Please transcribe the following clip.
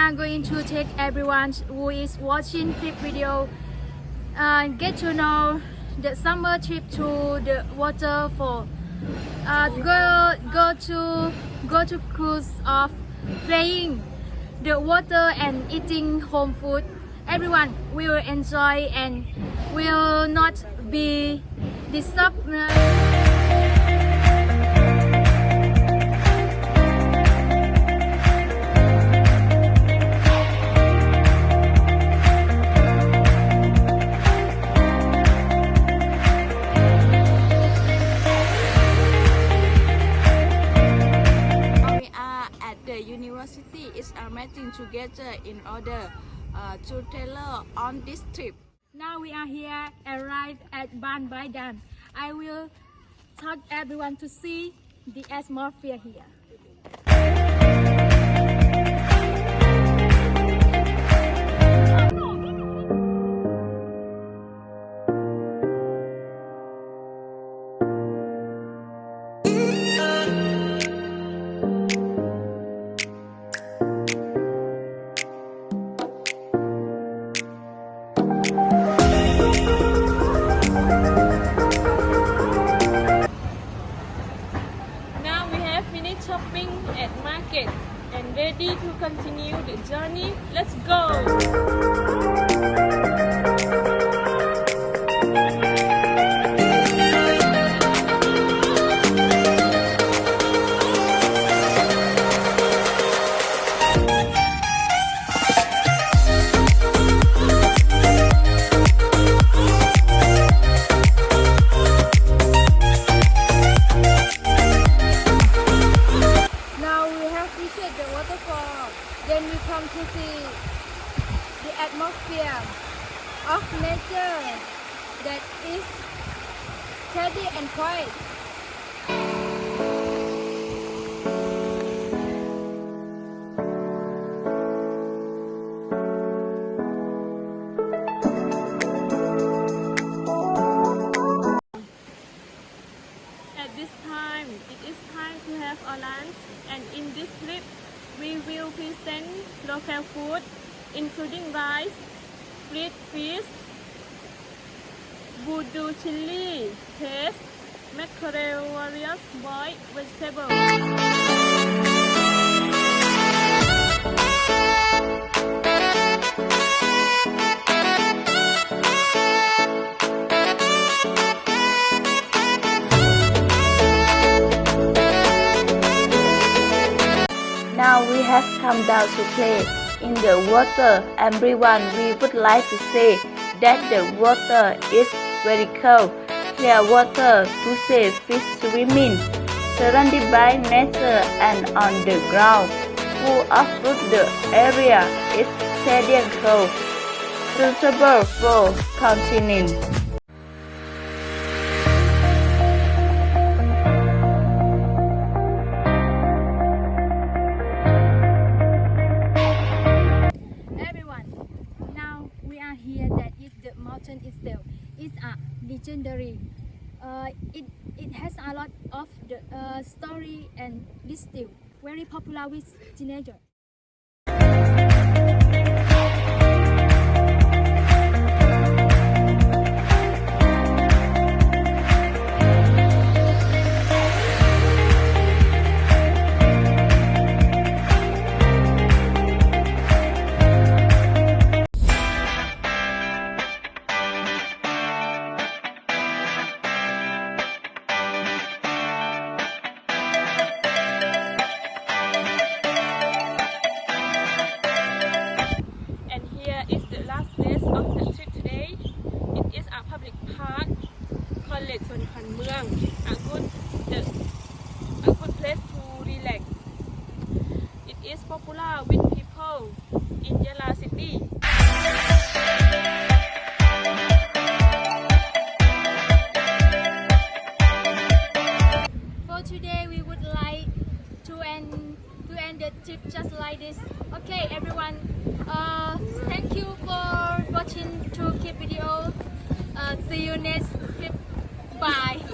are going to take everyone who is watching clip video get to know the summer trip to the waterfall. Go to cruise of playing the water and eating home food. Everyone will enjoy and will not be disturbed. The university is meeting together in order to tailor on this trip. Now we are here, arrived at Ban Bai Dam. I will take everyone to see the atmosphere here. Shopping at market and ready to continue the journey. Let's go! Then we come to see the atmosphere of nature that is steady and quiet. At this time, it is time to have our lunch, and in this trip, we will present local food, including rice, fried fish, voodoo chili, paste, mackerel, various boiled vegetables. Now we have come down to play in the water. Everyone, we would like to say that the water is very cold, clear water to see fish swimming, surrounded by nature and on the ground, full of fruit. The area is steady and cold, suitable for continuing. Here that is the mountain itself. It's legendary. It has a lot of the story, and this still very popular with teenagers. A good place to relax. It is popular with people in Yala City. For today, we would like to end the trip just like this. Okay, everyone. Thank you for watching 2Keep video. See you next clip. Bye.